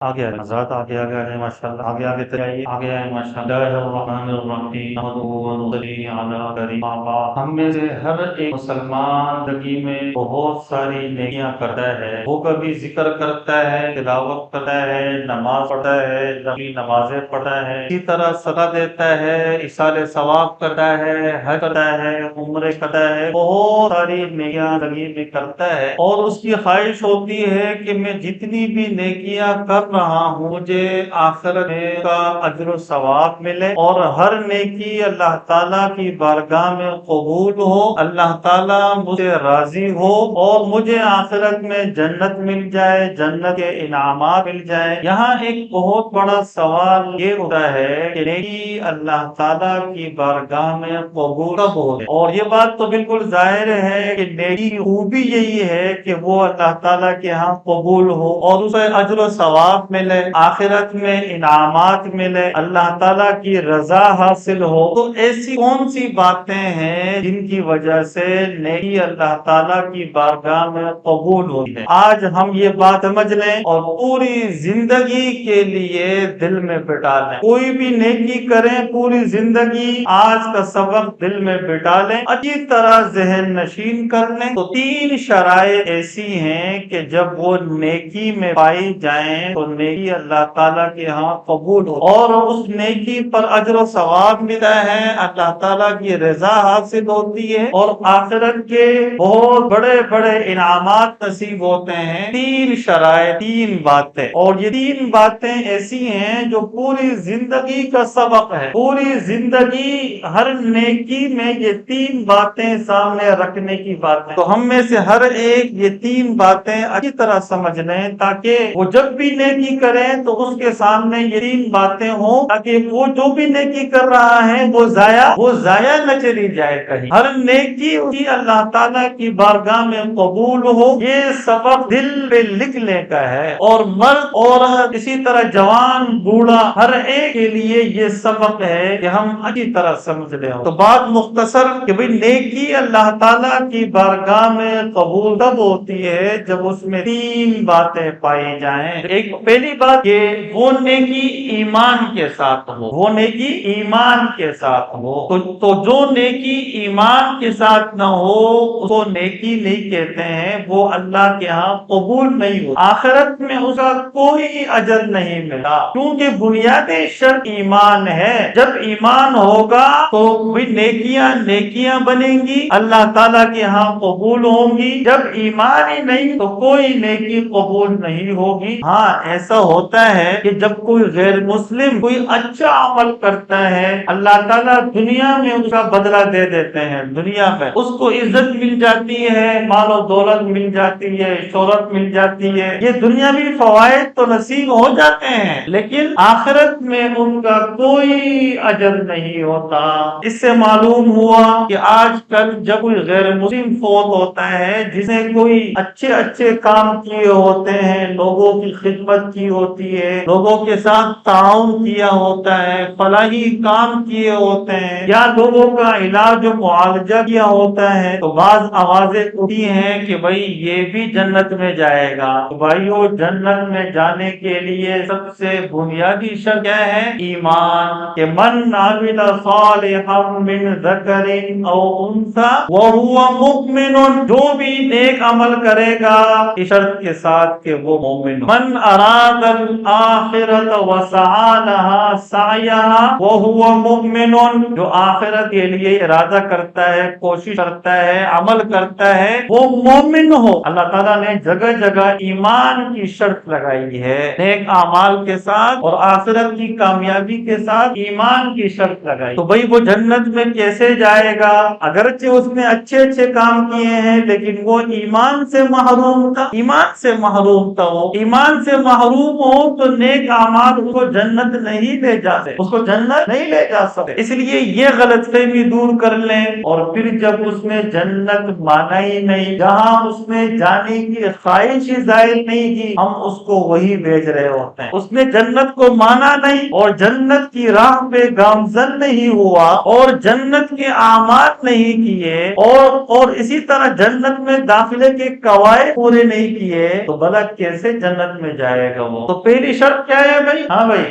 آگے حضرات آگے آگے ماشاءاللہ آگے تیاری آگے آئے ماشاءاللہ الرحمن الرحیم نحمده ونصلی علی کریم آباد۔ ہم میں سے ہر ایک مسلمان زندگی میں بہت ساری نیکیاں کرتا ہے، وہ کبھی ذکر کرتا ہے، تلاوت کرتا ہے، نماز پڑھتا ہے، نفلی نمازیں پڑھتا ہے، اسی طرح صدقہ دیتا ہے، ایصال ثواب کرتا ہے، حج کرتا ہے، عمرے کرتا ہے، بہت ساری نیکیاں زندگی میں کرتا ہے اور اس کی خواہش ہوتی ہے کہ میں جتنی بھی نیکیاں کر رہا ہوں مجھے آخرت میں کا اجر و ثواب ملے اور ہر نیکی اللہ تعالیٰ کی بارگاہ میں قبول ہو، اللہ تعالیٰ مجھے راضی ہو اور مجھے آخرت میں جنت مل جائے، جنت کے انعامات مل جائے۔ یہاں ایک بہت بڑا سوال یہ ہوتا ہے کہ نیکی اللہ تعالیٰ کی بارگاہ میں قبول کب ہو؟ اور یہ بات تو بالکل ظاہر ہے کہ نیکی کی خوبی یہی ہے کہ وہ اللہ تعالیٰ کے ہاں قبول ہو اور اسے اجر و ثواب ملے، آخرت میں انعامات ملے، اللہ تعالیٰ کی رضا حاصل ہو۔ تو ایسی کون سی باتیں ہیں جن کی وجہ سے نیکی اللہ تعالیٰ کی بارگاہ میں قبول ہوتی ہے؟ آج ہم یہ بات سمجھ لیں اور پوری زندگی کے لیے دل میں بٹھا لیں۔ کوئی بھی نیکی کریں پوری زندگی آج کا سبق دل میں بٹھا لیں، اچھی طرح ذہن نشین کر لیں تو تین شرائط ایسی ہیں کہ جب وہ نیکی میں پائی جائیں تو نیکی اللہ تعالیٰ کے ہاں قبول ہو اور اس نیکی پر اجر و ثواب ملتا ہے، اللہ تعالیٰ کی رضا حاصل ہوتی ہے اور آخرت کے بہت بڑے بڑے انعامات نصیب ہوتے ہیں۔ تین شرائط، تین باتیں، اور یہ تین باتیں ایسی ہیں جو پوری زندگی کا سبق ہے۔ پوری زندگی ہر نیکی میں یہ تین باتیں سامنے رکھنے کی بات ہے، تو ہم میں سے ہر ایک یہ تین باتیں اچھی طرح سمجھ لیں تاکہ وہ جب بھی نیکی کریں تو اس کے سامنے یہ تین باتیں ہوں، تاکہ وہ جو بھی نیکی کر رہا ہے وہ ضائع نہ چلی جائے کہیں۔ ہر نیکی اسی اللہ تعالیٰ کی بارگاہ میں قبول ہو، یہ سبق دل پہ لکھنے کا ہے اور مرد عورت اسی طرح جوان بوڑھا ہر ایک کے لیے یہ سبق ہے کہ ہم اچھی طرح سمجھ لیں۔ تو بات مختصر کہ بھئی نیکی اللہ تعالیٰ کی بارگاہ میں قبول تب ہوتی ہے جب اس میں تین باتیں پائی جائیں۔ ایک پہلی بات کہ وہ نیکی ایمان کے ساتھ ہو، وہ نیکی ایمان کے ساتھ ہو۔ تو جو نیکی ایمان کے ساتھ نہ ہو اس کو نیکی نہیں کہتے ہیں، وہ اللہ کے ہاں قبول نہیں ہو، آخرت میں اس کا کوئی اجر نہیں ملا، کیونکہ بنیادی شرط ایمان ہے۔ جب ایمان ہوگا تو بھی نیکیاں بنیں گی، اللہ تعالیٰ کے ہاں قبول ہوں گی۔ جب ایمان ہی نہیں تو کوئی نیکی قبول نہیں ہوگی۔ ہاں ایسا ہوتا ہے کہ جب کوئی غیر مسلم کوئی اچھا عمل کرتا ہے اللہ تعالیٰ دنیا میں اس کا بدلہ دے دیتے ہیں، دنیا میں اس کو عزت مل جاتی ہے، مال و دولت مل جاتی ہے، شہرت مل جاتی ہے، یہ دنیاوی فوائد تو نصیب ہو جاتے ہیں، لیکن آخرت میں ان کا کوئی اجر نہیں ہوتا۔ اس سے معلوم ہوا کہ آج کل جب کوئی غیر مسلم فوت ہوتا ہے جس نے کوئی اچھے کام کیے ہوتے ہیں، لوگوں کی خدمت کی ہوتی ہے، لوگوں کے ساتھ تعاون کیا ہوتا ہے، فلاحی کام کیے ہوتے ہیں یا لوگوں کا علاج و معالجہ کیا ہوتا ہے، تو بعض آوازیں اٹھی ہیں کہ بھئی یہ بھی جنت میں جائے گا۔ تو بھائیو جنت میں جانے کے لیے سب سے بنیادی شرط کیا ہے؟ ایمان، کہ من عمل صالحا من ذکر او انثى وهو مؤمن، جو بھی نیک عمل کرے گا اس شرط کے ساتھ کہ وہ مومن ہو۔ من اراد الاخرۃ وسعى لها سعيها وهو مؤمن، جو آخرت کے لیے ارادہ کرتا ہے، کوشش کرتا ہے، عمل کرتا ہے، وہ مومن ہو۔ اللہ تعالیٰ نے جگہ جگہ ایمان کی شرط لگائی ہے، نیک اعمال کے ساتھ اور آخرت کی کامیابی کے ساتھ ایمان کی شرط لگائی۔ تو بھئی وہ جنت میں کیسے جائے گا؟ اگرچہ اس نے اچھے کام کیے ہیں لیکن وہ ایمان سے محروم تھا، ایمان سے محروم تھا۔ وہ ایمان سے محروم ہو تو نیک اعمال اس کو جنت نہیں لے جا سکتے، اس کو جنت نہیں لے جا سکتے۔ اس لیے یہ غلط فہمی دور کر لیں، اور پھر جب اس نے جنت مانا ہی نہیں، جہاں اس نے جانے کی خواہش ہی ظاہر نہیں کی، ہم اس کو وہی بھیج رہے ہوتے ہیں۔ اس نے جنت کو مانا نہیں اور جنت کی راہ پہ گامزن نہیں ہوا اور جنت کے اعمال نہیں کیے اور اسی طرح جنت میں داخلے کے قواعد پورے نہیں کیے، تو بھلا کیسے جنت میں جائے جائے گا وہ۔ تو پہلی شرط کیا ہے بھائی؟ ہاں بھائی،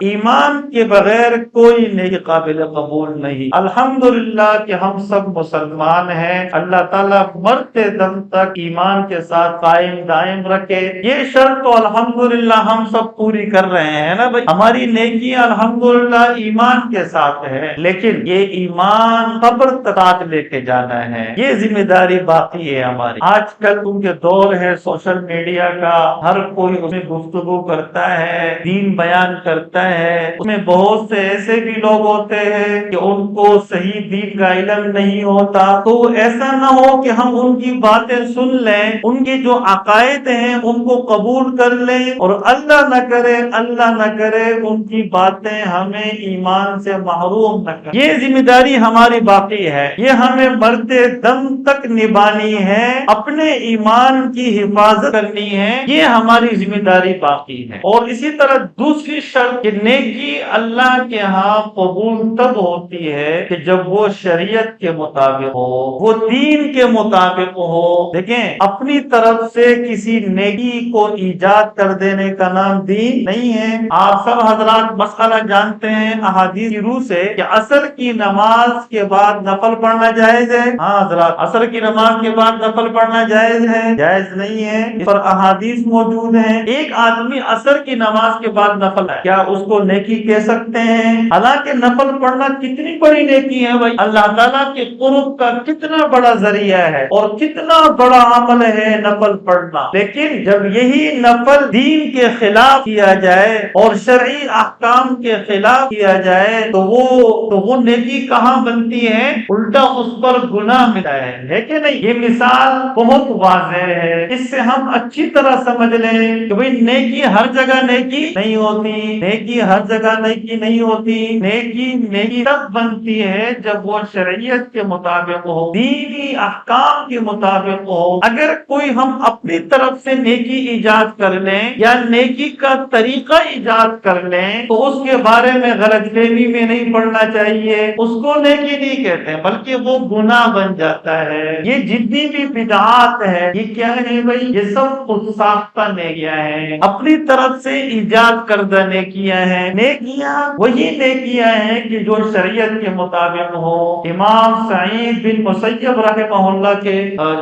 ایمان کے بغیر کوئی نیکی قابل قبول نہیں۔ الحمدللہ کہ ہم سب مسلمان ہیں، اللہ تعالیٰ مرتے دم تک ایمان کے ساتھ قائم دائم رکھے، یہ شرط تو الحمدللہ ہم سب پوری کر رہے ہیں نا بھائی۔ ہماری نیکی الحمدللہ ایمان کے ساتھ ہے، لیکن یہ ایمان قبر تک لے کے جانا ہے، یہ ذمہ داری باقی ہے ہماری۔ آج کل کیونکہ دور ہے سوشل میڈیا کا، ہر کوئی اس میں گفتگو کرتا ہے، دین بیان کرتا ہے، اس میں بہت سے ایسے بھی لوگ ہوتے ہیں کہ ان کو صحیح دین کا علم نہیں ہوتا، تو ایسا نہ ہو کہ ہم ان کی باتیں سن لیں، ان کی جو عقائد ہیں ان کو قبول کر لیں، اور اللہ نہ کرے ان کی باتیں ہمیں ایمان سے محروم نہ کریں۔ یہ ذمہ داری ہماری باقی ہے، یہ ہمیں مرتے دم تک نبھانی ہے، اپنے ایمان کی حفاظت کرنی ہے، یہ ہماری ذمہ داری باقی ہے۔ اور اسی طرح دوسری شرط کہ نیکی اللہ کے ہاں قبول تب ہوتی ہے کہ جب وہ شریعت کے مطابق ہو، وہ دین کے مطابق ہو۔ دیکھیں، اپنی طرف سے کسی نیکی کو ایجاد کر دینے کا نام دین نہیں ہے۔ آپ سب حضرات مسئلہ جانتے ہیں احادیث کی روح سے کہ عصر کی نماز کے بعد نفل پڑھنا جائز ہے۔ ہاں حضرات، عصر کی نماز کے بعد نفل پڑھنا جائز ہے؟ جائز نہیں ہے، اس پر احادیث موجود ہیں۔ ایک آدمی عصر کی نماز کے بعد نفل ہے، کیا اس کو نیکی کہہ سکتے ہیں؟ حالانکہ نفل پڑھنا کتنی بڑی نیکی ہے بھائی، اللہ تعالیٰ کے قرب کا کتنا بڑا ذریعہ ہے اور کتنا بڑا عمل ہے نفل پڑھنا۔ لیکن جب یہی نفل دین کے خلاف کیا جائے اور شرعی احکام کے خلاف کیا جائے تو وہ نیکی کہاں بنتی ہے؟ الٹا اس پر گناہ ملا ہے کہ نہیں؟ یہ مثال بہت واضح ہے، اس سے ہم اچھی طرح سمجھ لیں کہ بھئی نیکی ہر جگہ نیکی نہیں ہوتی، نیکی ہر جگہ نیکی نہیں ہوتی، نیکی تب بنتی ہے جب وہ شریعت کے مطابق ہو، دینی احکام کے مطابق ہو۔ اگر کوئی ہم اپنی طرف سے نیکی ایجاد کر لیں یا نیکی کا طریقہ ایجاد کر لیں تو اس کے بارے میں غلط فہمی میں نہیں پڑنا چاہیے، اس کو نیکی نہیں کہتے ہیں بلکہ وہ گناہ بن جاتا ہے۔ یہ جتنی بھی بدعات ہے یہ کیا ہے بھائی؟ یہ سب خود ساختہ نیکیاں ہیں، اپنی طرف سے ایجاد کردہ نیکیاں ہیں۔ نیکیاں وہی نیکیاں ہیں کہ جو شریعت کے مطابق ہو۔ امام سعید بن مسیب رحمہ اللہ کے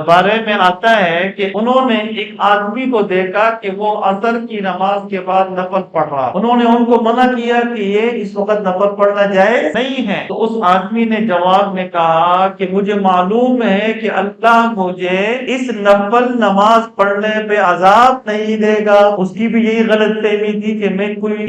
بارے میں آتا ہے کہ انہوں نے ایک آدمی کو دیکھا کہ وہ عصر کی نماز کے بعد نفل پڑھ رہا، انہوں نے ان کو منع کیا کہ یہ اس وقت نفل پڑھنا جائز نہیں ہے، تو اس آدمی نے جواب میں کہا کہ مجھے معلوم ہے کہ اللہ مجھے اس نفل نماز پڑھنے پہ عذاب نہیں دے گا۔ اس کی بھی یہی غلط فہمی تھی کہ میں کوئی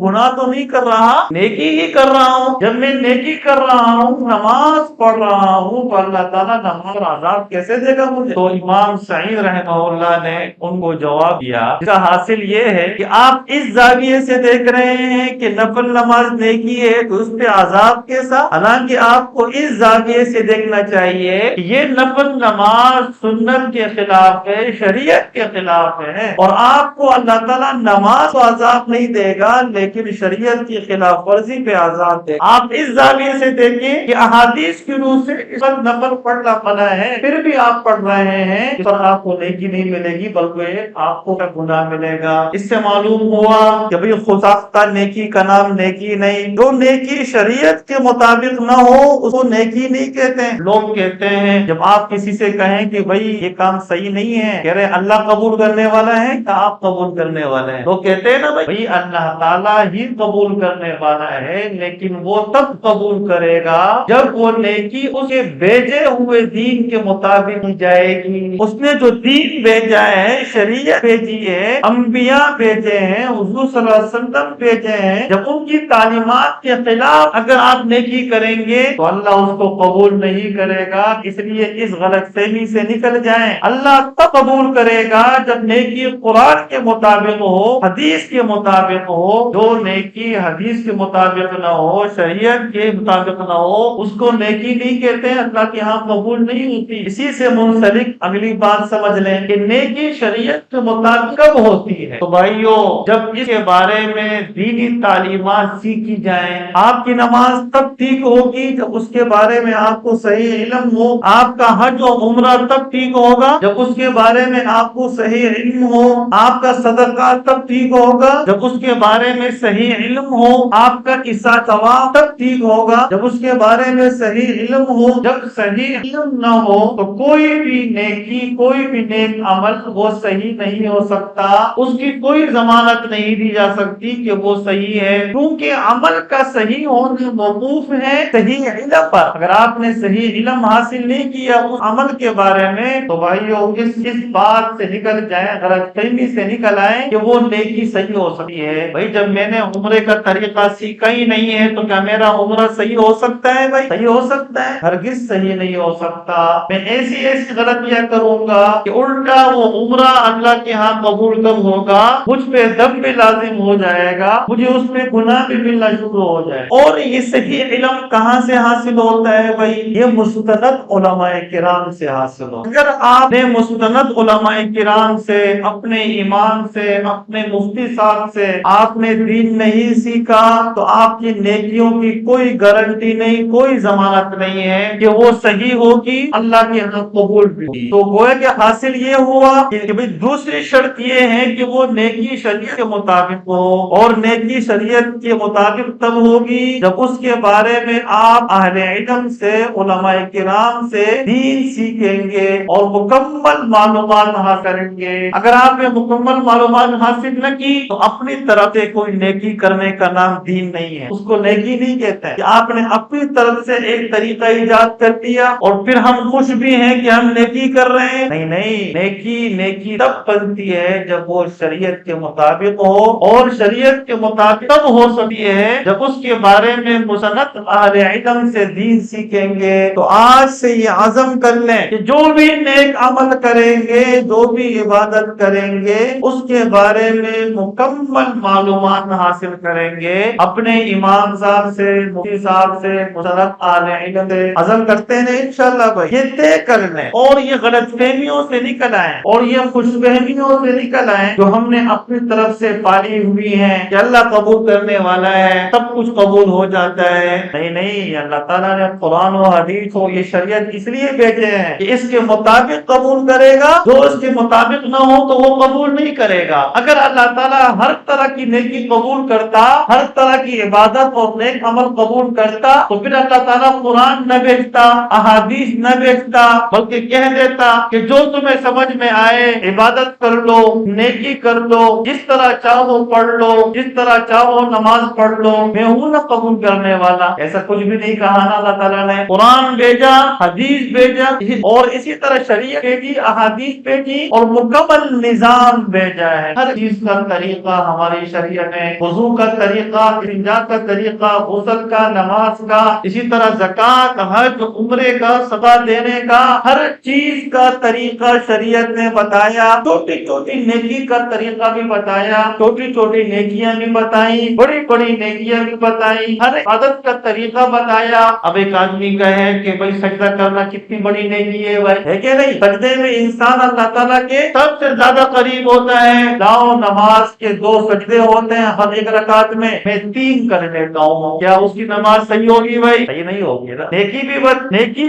گناہ تو نہیں کر رہا، نیکی ہی کر رہا ہوں۔ جب میں نیکی کر رہا ہوں، نماز پڑھ رہا ہوں، تو اللہ تعالیٰ نماز پر عذاب کیسے دے گا مجھے؟ تو امام سعید رحمہ اللہ نے ان کو جواب دیا، اس کا حاصل یہ ہے کہ آپ اس زاویے سے دیکھ رہے ہیں کہ نفل نماز نیکی ہے تو اس پہ عذاب کیسا، حالانکہ آپ کو اس زاویے سے دیکھنا چاہیے کہ یہ نفل نماز سنت کے خلاف ہے، شریعت کے خلاف ہے، اور آپ کو اللہ تعالیٰ نماز کو عذاب نہیں دے گا لیکن شریعت کی خلاف ورزی پہ عذاب دے گا۔ آپ اس زاویے سے دیکھیں کہ احادیث کی روح سے اس وقت نفل پڑھنا منع ہے، پھر بھی آپ پڑھ رہے ہیں، اس پر آپ کو نیکی نہیں ملے گی بلکہ آپ کو گناہ ملے گا۔ اس سے معلوم ہوا کہ بھئی خود ساختہ نیکی کا نام نیکی نہیں، جو نیکی شریعت کے مطابق نہ ہو اس کو نیکی نہیں کہتے ہیں۔ لوگ کہتے ہیں جب آپ کسی سے کہیں کہ بھئی یہ کام صحیح نہیں ہے، کہہ رہے اللہ قبول کرنے والا ہے کہ آپ قبول کرنے والے ہیں؟ لوگ کہتے ہیں نا بھئی اللہ تعالیٰ ہی قبول کرنے والا ہے، لیکن وہ تب قبول کرے گا جب وہ نیکی اس کے بھیجے ہوئے دین کے مطابق جائے گی۔ اس نے جو دین بھیجا ہے، شریعت بھیجی ہے، انبیاء بھیجے ہیں، حضور صلی اللہ علیہ وسلم بھیجے ہیں، جب ان کی تعلیمات کے خلاف اگر آپ نیکی کریں گے تو اللہ اس کو قبول نہیں کرے گا۔ اس لیے اس غلط فہمی سے نکل جائیں، اللہ تب قبول کرے گا جب نیکی قرآن کے مطابق ہو، حدیث کے مطابق ہو۔ جو نیکی حدیث کے مطابق نہ ہو، شریعت کے مطابق نہ ہو، اس کو نیکی نہیں کہتے، اللہ کے ہاں قبول نہیں ہوتی۔ اسی سے منسلک اگلی بات سمجھ لیں کہ نیکی شریعت کے مطابق کب ہوتی ہے؟ تو بھائیو، جب اس کے بارے میں دینی تعلیمات سیکھی جائیں۔ آپ کی نماز تب ٹھیک ہوگی جب اس کے بارے میں آپ کو صحیح علم ہو، آپ کا حج و عمرہ تب ٹھیک ہوگا جب اس کے بارے میں آپ کو صحیح علم ہو، آپ کا صدقہ تب ٹھیک ہوگا جب اس کے بارے میں صحیح علم ہو. آپ کا قصہ ثواب تب ٹھیک ہوگا جب اس کے بارے میں صحیح علم ہو. جب صحیح علم نہ ہو تو کوئی بھی نیکی، کوئی بھی نیک عمل وہ صحیح نہیں ہو سکتا. اس کی کوئی ضمانت نہیں دی جا سکتی کہ وہ صحیح ہے، کیونکہ عمل کا صحیح ہونا موقوف ہے صحیح علم پر. اگر آپ نے صحیح علم حاصل نہیں کیا اس عمل کے بارے میں تو بھائیو اس بات سے نکل جائیں، غلط فہمی سے نکل آئے کہ وہ نیکی صحیح ہو سکتی ہے. بھائی جب میں نے عمرے کا طریقہ سیکھا ہی نہیں ہے تو کیا میرا عمرہ صحیح ہو سکتا ہے؟ بھائی صحیح ہو سکتا ہے؟ ہرگز صحیح نہیں ہو سکتا. میں ایسی غلطیاں کروں گا کہ الٹا وہ عمرہ اللہ کے ہاں قبول کب ہوگا، مجھ پہ دم بھی لازم ہو جائے گا، مجھے اس میں گناہ بھی ملنا شروع ہو جائے. اور یہ صحیح علم کہاں سے حاصل ہوتا ہے بھائی؟ یہ مستند علماء کرام سے حاصل ہو. اگر آپ نے مستند علماء کرام سے، اپنے امام سے، اپنے مفتی صاحب سے آپ نے دین نہیں سیکھا تو آپ کی نیکیوں کی کوئی گارنٹی نہیں، کوئی ضمانت نہیں ہے کہ وہ صحیح ہوگی، اللہ کے ہاں قبول بھی ہوگی. تو گویا کہ حاصل یہ ہوا کہ بھئی دوسری شرط یہ ہے کہ وہ نیکی شریعت کے مطابق ہو، اور نیکی شریعت کے مطابق تب ہوگی جب اس کے بارے میں آپ اہل علم سے، علماء کرام سے دین سیکھیں گے اور مکمل معلومات حاصل کریں گے. اگر آپ نے مکمل معلومات حاصل نہ کی تو اپنی طرف سے کوئی نیکی کرنے کا نام دین نہیں ہے، اس کو نیکی نہیں کہتا ہے. کہ آپ نے اپنی طرف سے ایک طریقہ ایجاد کر دیا اور پھر ہم خوش بھی ہیں کہ ہم نیکی کر رہے ہیں. نہیں نہیں، نیکی تب بنتی ہے جب وہ شریعت کے مطابق ہو، اور شریعت کے مطابق تب ہو سکتی ہے جب اس کے بارے میں مسند اہل علم سے دین سیکھیں گے. تو آج سے یہ عزم کر لیں کہ جو بھی نیک عمل کریں گے، جو بھی عبادت کریں گے، اس کے بارے میں مکمل معلومات حاصل کریں گے اپنے امام صاحب سے، مفتی صاحب سے، مسند اہل علم سے. عزم کرتے ہیں انشاءاللہ بھائی، یہ طے کر لیں اور یہ غلط فہمیوں سے نکل آئیں اور یہ خوش فہمیوں سے نکل آئیں جو ہم نے اپنی طرف سے پالی ہوئی ہیں کہ اللہ قبول کرنے والا ہے، سب کچھ قبول ہو جاتا ہے. نہیں نہیں، اللہ تعالیٰ نے قرآن و حدیث کو، یہ شریعت اس لیے بھیجے ہیں کہ اس کے مطابق قبول کرے گا، جو اس کے مطابق نہ ہو تو وہ قبول نہیں کرے گا. اگر اللہ تعالیٰ ہر طرح کی نیکی قبول کرتا، ہر طرح کی عبادت اور نیک عمل قبول کرتا تو پھر اللہ تعالیٰ قرآن نہ بھیجتا، احادیث نہ بھیجتا، بلکہ کہہ دیتا کہ جو تمہیں سمجھ میں آئے عبادت کر لو، نیکی کر لو، جس طرح چاہو پڑھ لو، جس طرح چاہو نماز پڑھ لو، میں ہوں نا قبول کرنے والا. ایسا کچھ بھی نہیں کہا نا اللہ تعالیٰ نے. قرآن بھیجا، حدیث بھیجا، اور اسی طرح شریعت بھیجی، احادیث بھیجی، اور مکمل نظام بھیجا ہے. ہر چیز کا طریقہ ہماری شریعت میں، وضو کا طریقہ، استنجا کا طریقہ، غسل کا، نماز کا، اسی طرح زکات، حج، عمرے کا، صدقہ دینے کا، ہر چیز کا طریقہ شریعت نے بتایا. چھوٹی چھوٹی نیکی کا طریقہ بھی بتایا، چھوٹی چھوٹی نیکیاں بھی بتائیں، بڑی بڑی نیکیاں بھی بتائیں، ہر عادت کا طریقہ بتایا. اب ایک آدمی کہے کہ بھائی سجدہ کرنا کتنی بڑی نیکی ہے بھائی، ہے کہ نہیں؟ سجدے میں انسان اللہ تعالیٰ کے سب سے زیادہ قریب ہوتا ہے. لاؤ نماز کے 2 سجدے ہوتے ہیں ہر ایک رکعت میں 3 کر لیتا ہوں، کیا اس کی نماز صحیح ہوگی بھائی؟ صحیح نہیں ہوگی نا. نیکی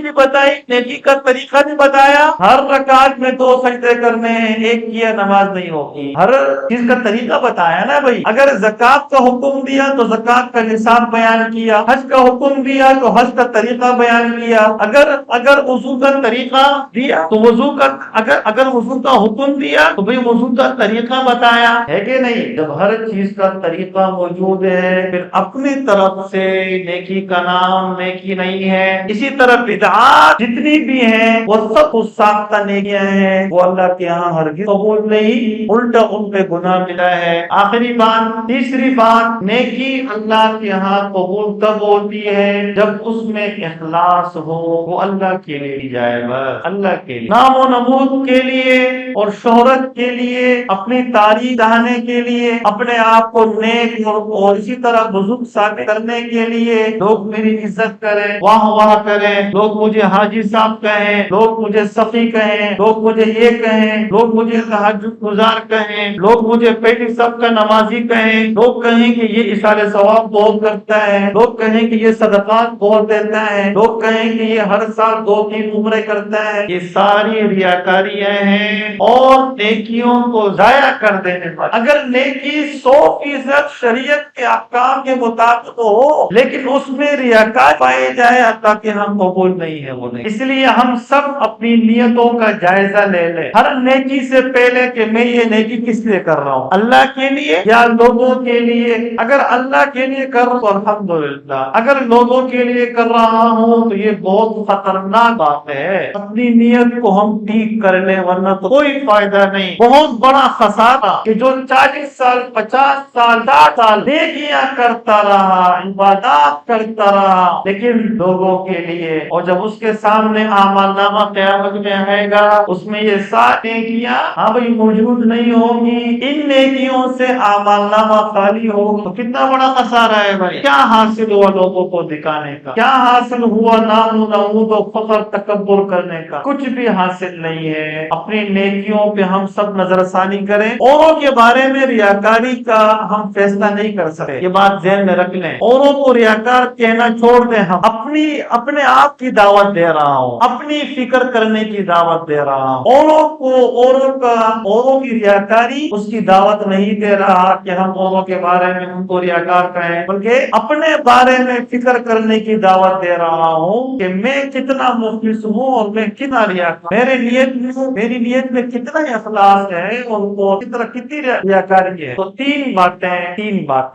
بھی بتائی، نیکی کا طریقہ بھی بتایا. ہر رکعت میں 2 سجدے کرنے ہیں، ایک کیا نماز نہیں ہوگی. ہر چیز کا طریقہ بتایا نا بھائی. اگر زکات کا حکم دیا تو زکات کا نصاب بیان کیا، حج کا حکم دیا تو حج کا طریقہ بیان کیا. اگر وضو کا طریقہ دیا تو وضو کا، اگر وضو کا حکم دیا تو بھئی وضو کا طریقہ بتایا، ہے کہ نہیں؟ جب ہر چیز کا طریقہ موجود ہے پھر اپنی طرف سے نیکی کا نام نیکی نہیں ہے. اسی طرح بدعات جتنی بھی ہیں وہ سب خود ساختہ نیکیاں ہیں، وہ اللہ کے ہاں ہرگز قبول نہیں، الٹا ان پہ گناہ ملا ہے. آخری بات، تیسری بات، نیکی اللہ کے ہاں قبول تب ہوتی ہے جب اس میں اخلاص ہو، وہ اللہ کے لیے کی جائے، بس اللہ کے لیے، نام و نمود کے لیے اور شہرت کے لیے، اپنی تاریخ دہانے کے لیے، اپنے آپ کو نیک اور اسی طرح بزرگ ثابت کرنے کے لیے. لوگ میری عزت کریں، واہ واہ کریں، لوگ مجھے حاجی صاحب کہیں، لوگ مجھے سخی کہیں، لوگ مجھے یہ کہیں، لوگ مجھے تہجد گزار کہیں، لوگ مجھے پہلی صف کا نمازی کہیں، لوگ کہیں کہ یہ اصال ثواب بہت کرتا ہے، لوگ کہیں کہ یہ صدقات بہت دیتا ہے، لوگ کہیں کہ یہ ہر سال 2-3 عمرے کرتا ہے. یہ ساری ریاکاریاں ہیں اور نیکیوں کو ضائع کر دینے پر، اگر نیکی 100% شریعت کے احکام کے مطابق ہو لیکن اس میں ریاکار پائے جائے، اللہ کے ہم قبول نہیں ہے وہ نہیں۔ اس لیے ہم سب اپنی نیتوں کا جائزہ لے لیں ہر نیکی سے پہلے کہ میں یہ نیکی کس لیے کر رہا ہوں، اللہ کے لیے یا لوگوں کے لیے؟ اگر اللہ کے لیے کر رہا ہوں تو الحمدللہ، اگر لوگوں کے لیے کر رہا ہوں تو یہ بہت خطرناک بات ہے۔ اپنی نیت کو ہم ٹھیک کر لیں ورنہ تو کوئی فائدہ نہیں۔ بہت بڑا خسارہ کہ جو 40 سال 50 سال 60 سال نیکیاں کرتا رہا، عبادات کرتا رہا لیکن لوگوں کے لیے، اور جب اس کے سامنے اعمال نامہ قیامت میں آئے گا اس میں یہ ساری نیکیاں بھائی موجود نہیں ہوگی، ان نیکیوں سے اعمال نامہ خالی ہوگا، تو کتنا بڑا خسارہ ہے بھائی۔ کیا حاصل ہوا لوگوں کو دکھانے کا؟ کیا حاصل ہوا نام و نمود و فخر تکبر کرنے کا؟ کچھ بھی حاصل نہیں ہے۔ اپنی نیکیوں پہ ہم سب نظر ثانی کریں، اوروں کے بارے میں ریاکاری کا ہم فیصلہ نہیں کر سکتے، یہ بات ذہن میں رکھ لیں۔ اوروں کو ریاکار کہنا چھوڑ دیں، ہم اپنے آپ کی دعوت دے رہا ہوں، اپنی فکر کرنے کی دعوت دے رہا ہوں۔ اوروں کی ریاکاری اس کی دعوت نہیں دے رہا کہ ہم اوروں کے بارے میں ان کو ریاکار کہیں، بلکہ اپنے بارے میں فکر کرنے کی دعوت دے رہا ہوں کہ میں کتنا مخلص ہوں اور میں کتنا ریاکار، میری نیت میں کتنا اخلاص ہے اور کتنی ریاکاری ہے۔ تو تین باتیں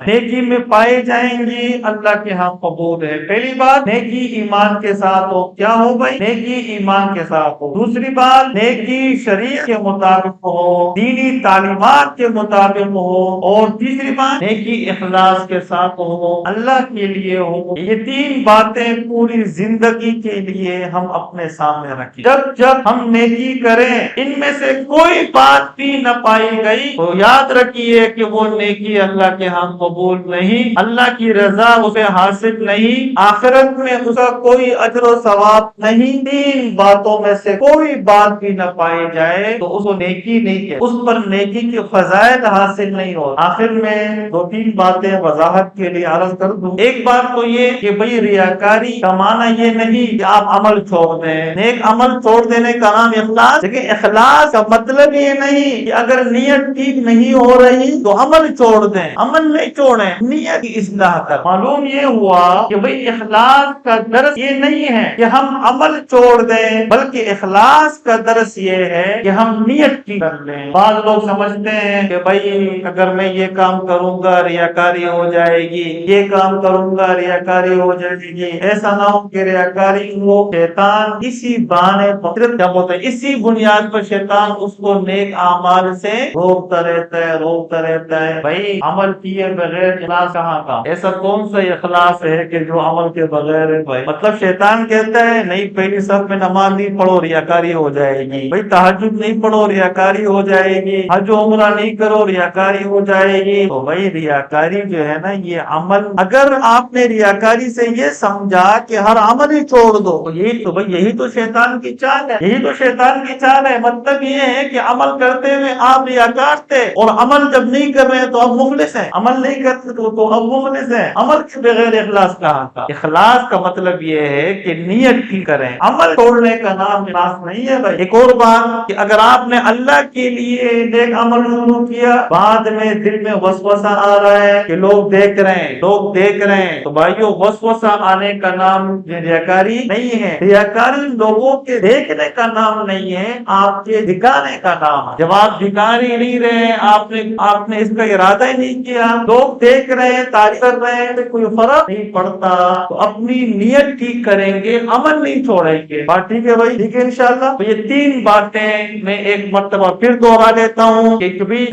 نیکی میں پائے جائیں گی، اللہ کے ہاں قبول ہے۔ پہلی بات، نیکی ایمان کے ساتھ ہو۔ کیا ہو بھائی؟ نیکی ایمان کے ساتھ ہو۔ دوسری بات، نیکی شریعت کے مطابق ہو، دینی تعلیمات کے مطابق ہو، اور تیسری بات، نیکی اخلاص کے ساتھ ہو، اللہ کے لیے ہو۔ یہ تین باتیں پوری زندگی کے لیے ہم اپنے سامنے رکھیں۔ جب ہم نیکی کریں ان میں سے کوئی بات بھی نہ پائی گئی تو یاد رکھیے کہ وہ نیکی اللہ کے ہاں قبول نہیں، اللہ کی رضا اسے حاصل نہیں، آخرت میں اس کا کوئی اجر و ثواب نہیں۔ تین باتوں میں سے کوئی بات بھی نہ پائی جائے تو اس کو نیکی نہیں ہے، اس پر نیکی کی فضائل حاصل نہیں ہو۔ آخر میں دو تین باتیں وضاحت کے لیے عرض کر دوں۔ ایک بات تو یہ کہ بھئی ریاکاری کا معنی یہ نہیں کہ آپ عمل چھوڑ دیں، نیک عمل چھوڑ دینے کا نام اخلاص، لیکن اخلاص کا مطلب یہ نہیں کہ اگر نیت ٹھیک نہیں ہو رہی تو عمل چھوڑ دیں، عمل نہیں چھوڑیں، نیت کی اصلاح کر۔ معلوم یہ ہوا کہ بھئی اخلاص کا درس یہ نہیں ہے کہ ہم عمل چھوڑ دیں، بلکہ اخلاص کا درس یہ ہے کہ ہم نیت کی کر لیں۔ بعض لوگ سمجھتے ہیں کہ بھئی اگر میں یہ کام کروں گا ریاکاری ہو جائے گی، یہ کام کروں گا ریاکاری ہو جائے گی، ایسا نہ ہو کہ ریاکاری ہو۔ شیطان اسی بہانے پر کیا بولتے ہیں، اسی بنیاد پر شیطان اس کو نیک اعمال سے روکتا رہتا ہے۔ بھائی عمل کیے بغیر اخلاص کہاں کا؟ ایسا کون سا اخلاص ہے کہ جو عمل کے بغیر ہے بھائی؟ مطلب شیطان کہتا ہے نہیں پہلی صف میں نماز نہیں پڑھو ریاکاری ہو جائے گی، بھائی تہجد نہیں پڑھو ریاکاری ہو جائے گی، حج و عمرہ نہیں کرو ریاکاری ہو جائے گی۔ تو بھائی ریاکاری جو ہے نا یہ عمل، اگر آپ نے ریاکاری سے یہ سمجھا کہ ہر عمل ہی چھوڑ دو تو یہی تو شیطان کی چال ہے، یہی تو شیطان کی چال ہے۔ مطلب یہ ہے کہ عمل کرتے ہوئے آپ ریاکار تھے اور عمل جب نہیں کر رہے تو آپ مخلص ہیں، عمل نہیں کرتے تو اب مخلص ہیں۔ عمل کے بغیر اخلاص کہاں کا؟ اخلاص کا مطلب یہ ہے کہ نیت کی کریں، عمل چھوڑنے کا نام اخلاص نہیں ہے بھائی۔ ایک اور بات کہ اگر آپ نے اللہ کے لیے نیک عمل شروع کیا، بعد میں دل میں وسوسہ آ رہا ہے کہ لوگ دیکھ رہے ہیں تو بھائیو وسوسہ آنے کا نام ریاکاری نہیں ہے۔ ریاکاری لوگوں کے دیکھنے کا نام نہیں ہے، آپ کے دکھانے کا نام ہے۔ جب آپ دکھا نہیں رہے، آپ نے اس کا ارادہ ہی نہیں کیا، لوگ دیکھ رہے ہیں، تعریف کر رہے ہیں، کوئی فرق نہیں پڑتا، تو اپنی نیت ٹھیک کریں گے، عمل نہیں چھوڑیں گے۔ بات ٹھیک ہے بھائی؟ ٹھیک ہے انشاءاللہ۔ تو یہ تین باتیں میں ایک مرتبہ پھر دوہرا دیتا ہوں کہ کبھی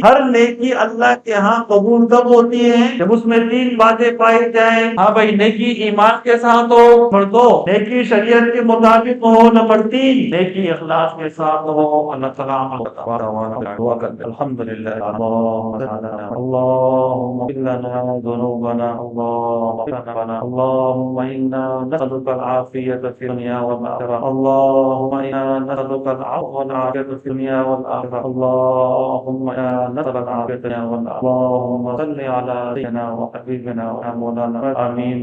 ہر نیکی اللہ کے ہاں قبول کب ہوتی ہے؟ جب اس میں تین باتیں پائی جائیں۔ ہاں بھائی، نیکی ایمان کے ساتھ ہو، نمبر 2 نیکی شریعت کے مطابق ہو، نمبر 3 نیکی اخلاص کے ساتھ ہو۔ اللہ تعالیٰ دعا کرتے الحمدللہ اللهم اغفر لنا ذنوبنا اللهم انا نسألك العافية في الدنيا والآخرة اللهم انا نسألك العفو والعافية في الدنيا والآخرة اللهم انا نسألك العافية في الدنيا والآخرة اللهم صل على سيدنا وحبيبنا ومولانا آمين.